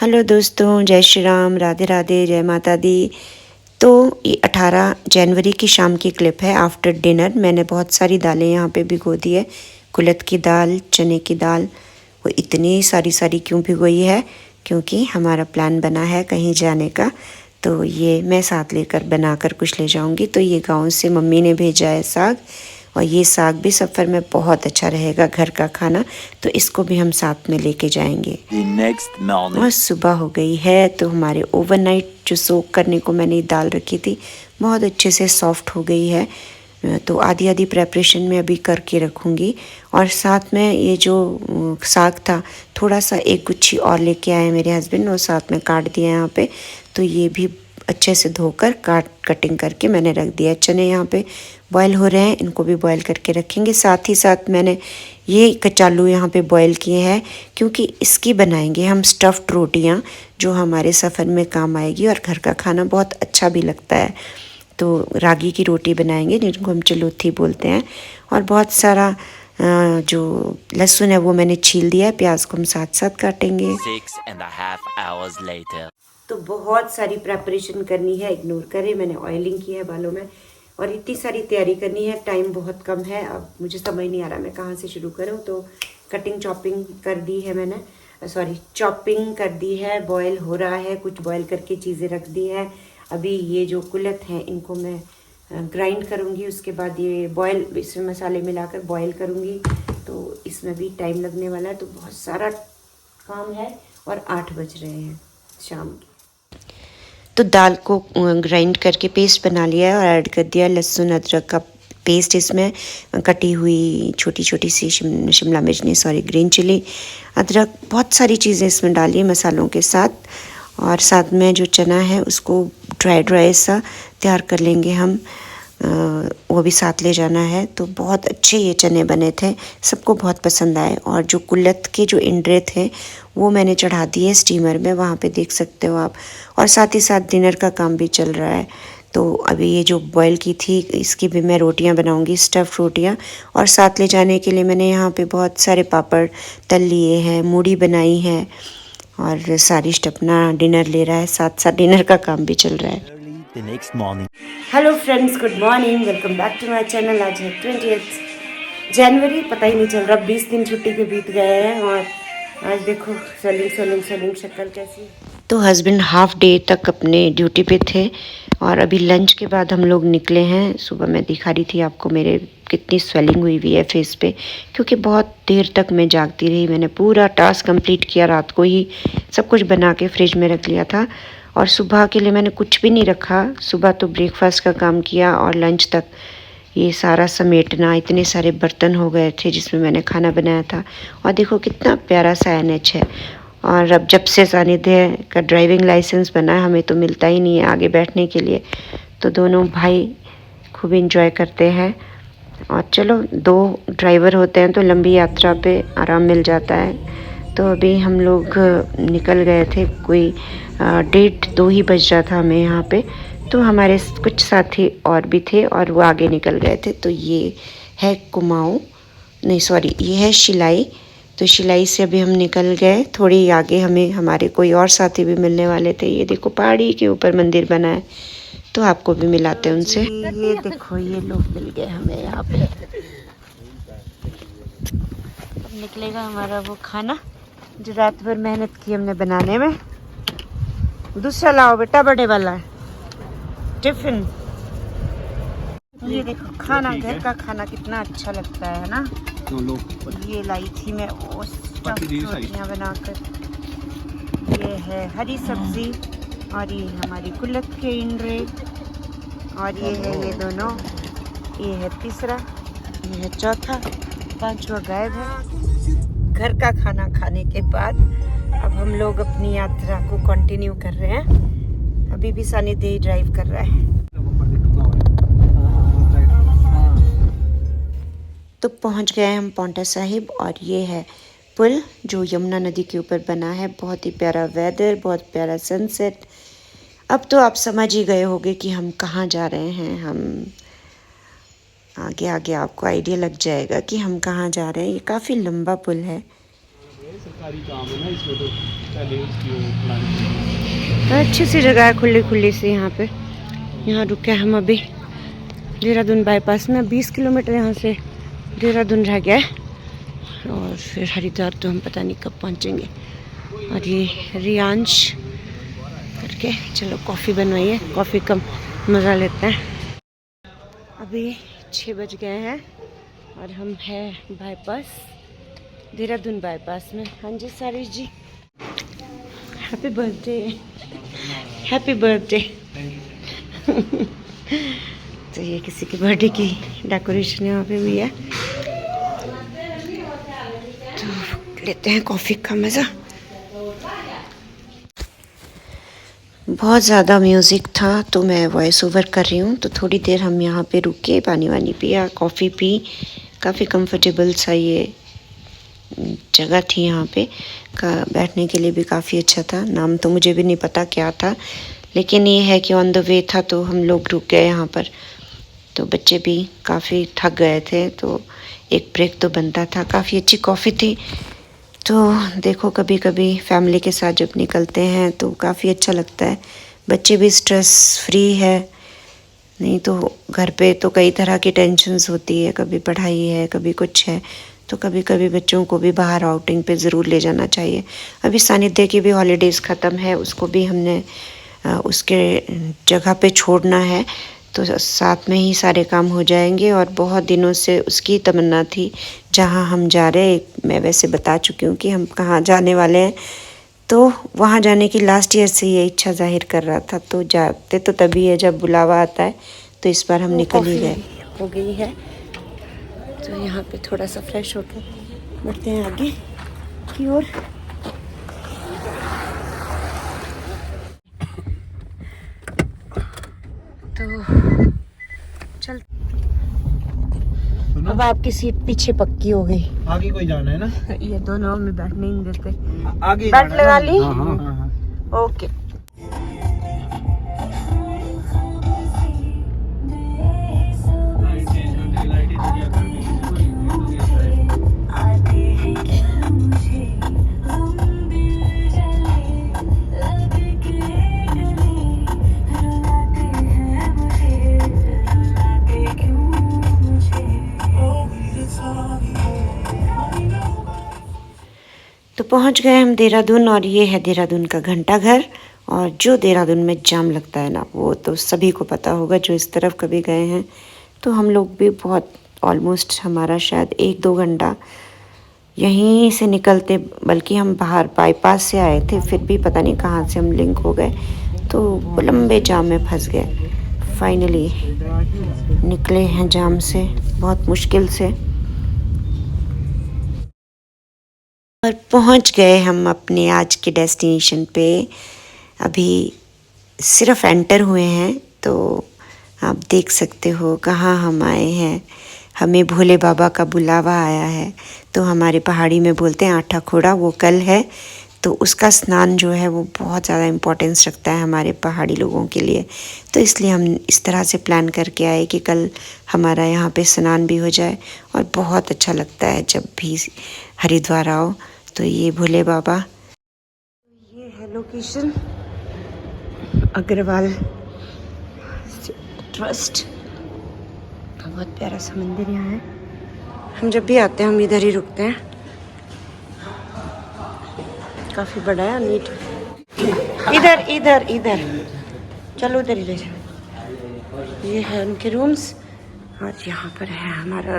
Hello दोस्तों, जय श्री राम, राधे राधे, जय माता दी। तो ये 18 जनवरी की शाम की क्लिप है आफ्टर डिनर। मैंने बहुत सारी दालें यहाँ पे भिगो दी है। कुलथ की दाल, चने की दाल। वो इतनी सारी क्यों भिगोई है? क्योंकि हमारा प्लान बना है कहीं जाने का, तो ये मैं साथ लेकर बनाकर कुछ ले जाऊँगी। तो ये गाँव से मम्मी ने भेजा है साग, और ये साग भी सफ़र में बहुत अच्छा रहेगा, घर का खाना। तो इसको भी हम साथ में लेके जाएंगे। और सुबह हो गई है, तो हमारे ओवरनाइट जो सोक करने को मैंने दाल रखी थी बहुत अच्छे से सॉफ्ट हो गई है। तो आधी आधी प्रेपरेशन में अभी करके रखूँगी। और साथ में ये जो साग था, थोड़ा सा एक गुच्छी और लेके आए मेरे हस्बैंड, और साथ में काट दिया यहाँ पे। तो ये भी अच्छे से धोकर कटिंग करके मैंने रख दिया। चने यहाँ पे बॉयल हो रहे हैं, इनको भी बॉयल करके रखेंगे। साथ ही साथ मैंने ये कचालू यहाँ पे बॉयल किए हैं, क्योंकि इसकी बनाएंगे हम स्टफ़्ड रोटियाँ, जो हमारे सफ़र में काम आएगी और घर का खाना बहुत अच्छा भी लगता है। तो रागी की रोटी बनाएंगे, जिनको हम चलोथी बोलते हैं। और बहुत सारा जो लहसुन है वो मैंने छील दिया है, प्याज को हम साथ साथ काटेंगे। 6.5 hours later. तो बहुत सारी प्रेपरेशन करनी है, इग्नोर करें, मैंने ऑयलिंग की है बालों में, और इतनी सारी तैयारी करनी है। टाइम बहुत कम है, अब मुझे समझ नहीं आ रहा मैं कहाँ से शुरू करूँ। तो कटिंग चॉपिंग कर दी है मैंने, चॉपिंग कर दी है। बॉयल हो रहा है, कुछ बॉयल करके चीज़ें रख दी है। अभी ये जो कुलथ हैं इनको मैं ग्राइंड करूँगी, उसके बाद ये बॉयल, इसमें मसाले मिलाकर बॉयल करूँगी। तो इसमें भी टाइम लगने वाला है, तो बहुत सारा काम है। और 8 बज रहे हैं शाम के। तो दाल को ग्राइंड करके पेस्ट बना लिया है, और ऐड कर दिया लहसुन अदरक का पेस्ट। इसमें कटी हुई छोटी छोटी सी शिमला मिर्च नहीं, ग्रीन चिली, अदरक, बहुत सारी चीज़ें इसमें डाली मसालों के साथ। और साथ में जो चना है उसको ड्राई सा तैयार कर लेंगे हम, वो भी साथ ले जाना है। तो बहुत अच्छे ये चने बने थे, सबको बहुत पसंद आए। और जो कुल्लथ के जो इंडरे थे वो मैंने चढ़ा दिए स्टीमर में, वहाँ पे देख सकते हो आप। और साथ ही साथ डिनर का काम भी चल रहा है। तो अभी ये जो बॉयल की थी, इसकी भी मैं रोटियां बनाऊंगी, स्टफ़ रोटियां। और साथ ले जाने के लिए मैंने यहाँ पे बहुत सारे पापड़ तल लिए हैं, मूढ़ी बनाई है, और सारिश अपना डिनर ले रहा है, साथ साथ डिनर का काम भी चल रहा है। Hello friends, good morning, welcome back to my channel. आज है 20 जनवरी, पता ही नहीं चल रहा, 20 दिन छुट्टी के बीत गए हैं। और आज देखो सलिंग शक्ल कैसी। तो हस्बैंड हाफ डे तक अपने ड्यूटी पे थे, और अभी लंच के बाद हम लोग निकले हैं। सुबह मैं दिखा रही थी आपको मेरे कितनी स्वेलिंग हुई है फेस पे, क्योंकि बहुत देर तक मैं जागती रही। मैंने पूरा टास्क कंप्लीट किया, रात को ही सब कुछ बना के फ्रिज में रख लिया था। और सुबह के लिए मैंने कुछ भी नहीं रखा। सुबह तो ब्रेकफास्ट का काम किया, और लंच तक ये सारा समेटना, इतने सारे बर्तन हो गए थे जिसमें मैंने खाना बनाया था। और देखो कितना प्यारा सा NH है। और अब जब से सानिध्य का ड्राइविंग लाइसेंस बना है, हमें तो मिलता ही नहीं है आगे बैठने के लिए। तो दोनों भाई खूब इंजॉय करते हैं। और चलो, 2 ड्राइवर होते हैं तो लंबी यात्रा पे आराम मिल जाता है। तो अभी हम लोग निकल गए थे, कोई 1:30-2 ही बज रहा था हमें यहाँ पे। तो हमारे कुछ साथी और भी थे, और वो आगे निकल गए थे। तो ये है कुमाऊँ, नहीं ये है शिलाई। तो शिलाई से अभी हम निकल गए, थोड़ी आगे हमें हमारे कोई और साथी भी मिलने वाले थे। ये देखो पहाड़ी के ऊपर मंदिर बना है, तो आपको भी मिलाते हैं उनसे। ये देखो ये लोग मिल गए हमें यहाँ पे। अब निकलेगा हमारा वो खाना जो रात भर मेहनत की हमने बनाने में। दूसरा लाओ बेटा, बड़े वाला टिफिन। ये देखो खाना, घर का खाना कितना अच्छा लगता है ना। ये लाई थी मैं रोटियाँ बनाकर। ये है हरी सब्जी, और ये हमारी कुल्लथ के इंडरे, और ये है ये दोनों, ये है तीसरा, ये है चौथा, 5वां गायब है। घर का खाना खाने के बाद अब हम लोग अपनी यात्रा को कंटिन्यू कर रहे हैं। अभी भी सानिध्य ड्राइव कर रहा है। तो पहुंच गए हम पांवटा साहिब, और ये है पुल जो यमुना नदी के ऊपर बना है। बहुत ही प्यारा वेदर, बहुत प्यारा सनसेट। अब तो आप समझ ही गए होंगे कि हम कहाँ जा रहे हैं। हम आगे आगे आपको आइडिया लग जाएगा कि हम कहाँ जा रहे हैं। ये काफ़ी लंबा पुल है, सरकारी काम है ना इसमें, तो पहले उसकी वो प्लानिंग। अच्छी सी जगह है, खुली खुली सी। यहाँ पे यहाँ रुके हम अभी देहरादून बाईपास में। 20 किलोमीटर यहाँ से देहरादून रह गया है और फिर हरिद्वार तो हम पता नहीं कब पहुँचेंगे। और ये रियांश करके, चलो कॉफ़ी बनवाइए, कॉफ़ी का मज़ा लेते हैं। अभी 6 बज गए हैं और हम हैं बाईपास, देहरादून बाईपास में। हाँ जी सारिश जी, हैप्पी बर्थडे, हैप्पी बर्थडे। तो ये किसी के बर्थडे की डेकोरेशन यहाँ पे हुई है, तो लेते हैं कॉफ़ी का मज़ा। बहुत ज़्यादा म्यूज़िक था तो मैं वॉइस ओवर कर रही हूँ। तो थोड़ी देर हम यहाँ पे रुके, पानी वानी पिया, कॉफ़ी पी। काफ़ी कंफर्टेबल सा ये जगह थी यहाँ पे, बैठने के लिए भी काफ़ी अच्छा था। नाम तो मुझे भी नहीं पता क्या था, लेकिन ये है कि ऑन द वे था तो हम लोग रुक गए यहाँ पर। तो बच्चे भी काफ़ी थक गए थे तो एक ब्रेक तो बनता था। काफ़ी अच्छी कॉफ़ी थी। तो देखो कभी कभी फैमिली के साथ जब निकलते हैं तो काफ़ी अच्छा लगता है। बच्चे भी स्ट्रेस फ्री है, नहीं तो घर पे तो कई तरह की टेंशन्स होती है, कभी पढ़ाई है, कभी कुछ है। तो कभी कभी बच्चों को भी बाहर आउटिंग पे ज़रूर ले जाना चाहिए। अभी सानिध्य की भी हॉलीडेज़ ख़त्म है, उसको भी हमने उसके जगह पे छोड़ना है, तो साथ में ही सारे काम हो जाएंगे। और बहुत दिनों से उसकी तमन्ना थी जहाँ हम जा रहे, मैं वैसे बता चुकी हूँ कि हम कहाँ जाने वाले हैं, तो वहाँ जाने की लास्ट ईयर से ये इच्छा जाहिर कर रहा था। तो जाते तो तभी है जब बुलावा आता है, तो इस बार हम निकल ही गए। हो गई है तो यहाँ पे थोड़ा सा फ्रेश होकर बढ़ते हैं आगे की ओर। तो चल, अब आपकी सीट पीछे पक्की हो गई। आगे कोई जाना है ना, ये दोनों में बैठने नहीं देते। आगे बैठ लगा ली। हाँ। ओके। तो पहुंच गए हम देहरादून, और ये है देहरादून का घंटा घर। और जो देहरादून में जाम लगता है ना, वो तो सभी को पता होगा जो इस तरफ कभी गए हैं। तो हम लोग भी बहुत ऑलमोस्ट हमारा शायद 1-2 घंटा यहीं से निकलते, बल्कि हम बाहर बाईपास से आए थे, फिर भी पता नहीं कहाँ से हम लिंक हो गए तो लंबे जाम में फंस गए। फाइनली निकले हैं जाम से बहुत मुश्किल से, और पहुंच गए हम अपने आज के डेस्टिनेशन पे। अभी सिर्फ एंटर हुए हैं, तो आप देख सकते हो कहाँ हम आए हैं। हमें भोले बाबा का बुलावा आया है। तो हमारे पहाड़ी में बोलते हैं आठा खोड़ा, वो कल है। तो उसका स्नान जो है वो बहुत ज़्यादा इम्पोर्टेंस रखता है हमारे पहाड़ी लोगों के लिए। तो इसलिए हम इस तरह से प्लान करके आए कि कल हमारा यहाँ पे स्नान भी हो जाए। और बहुत अच्छा लगता है जब भी हरिद्वार आओ। तो ये भोले बाबा, ये है लोकेशन अग्रवाल ट्रस्ट। बहुत प्यारा सा मंदिर यहाँ है। हम जब भी आते हैं हम इधर ही रुकते हैं। काफ़ी बड़ा है, नीट। इधर इधर इधर चलो, उधर इधर। ये है उनके रूम्स, और यहाँ पर है हमारा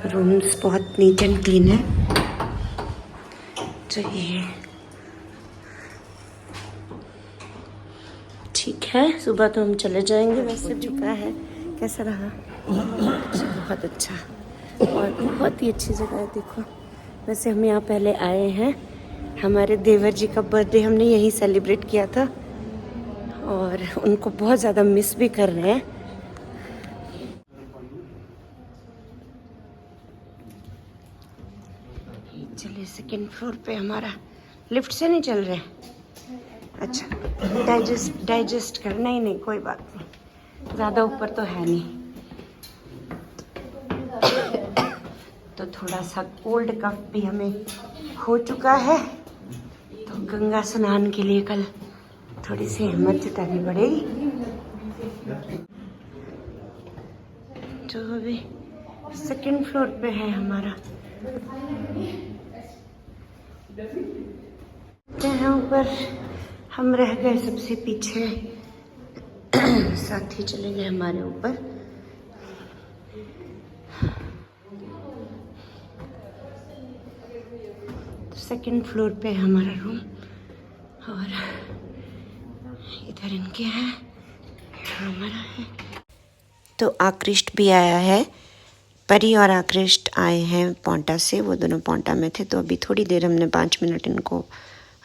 रूम्स बहुत नीट एंड क्लीन है। तो ये ठीक है, सुबह तो हम चले जाएंगे। वैसे चुका है, कैसा रहा? बहुत अच्छा, और बहुत ही अच्छी जगह है। देखो, वैसे हम यहाँ पहले आए हैं, हमारे देवर जी का बर्थडे हमने यहीं सेलिब्रेट किया था, और उनको बहुत ज़्यादा मिस भी कर रहे हैं। चलिए, सेकंड फ्लोर पे हमारा लिफ्ट से नहीं चल रहे। अच्छा, डाइजेस्ट कर, नहीं कोई बात नहीं, ज़्यादा ऊपर तो है नहीं। तो थोड़ा सा कोल्ड कफ भी हमें हो चुका है, तो गंगा स्नान के लिए कल थोड़ी सी हिम्मत जुटानी पड़ेगी। तो अभी 2nd फ्लोर पे है हमारा, यहाँ ऊपर हम रह गए सबसे पीछे, साथ ही चले गए हमारे ऊपर। तो 2nd फ्लोर पे है हमारा रूम और इधर इनके हैं, हमारा है। तो आकृष्ट भी आया है, परी और आकृष्ट आए हैं पोंटा से, वो दोनों पोंटा में थे। तो अभी थोड़ी देर हमने 5 मिनट इनको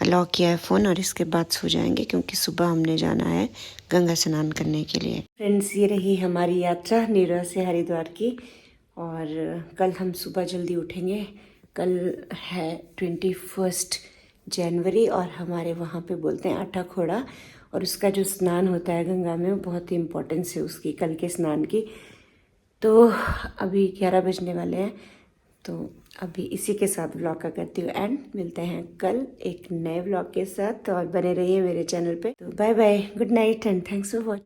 अलाउ किया है फ़ोन, और इसके बाद सो जाएंगे क्योंकि सुबह हमने जाना है गंगा स्नान करने के लिए। फ्रेंड्स, ये रही हमारी यात्रा नीरा से हरिद्वार की, और कल हम सुबह जल्दी उठेंगे। कल है 21 जनवरी और हमारे वहाँ पे बोलते हैं अट्ठाखोड़ा, और उसका जो स्नान होता है गंगा में वो बहुत ही इम्पोर्टेंस है उसकी, कल के स्नान की। तो अभी 11 बजने वाले हैं, तो अभी इसी के साथ व्लॉग का करती हूँ एंड। मिलते हैं कल एक नए व्लॉग के साथ, और बने रहिए मेरे चैनल पे। तो bye bye, good night and thanks for watching.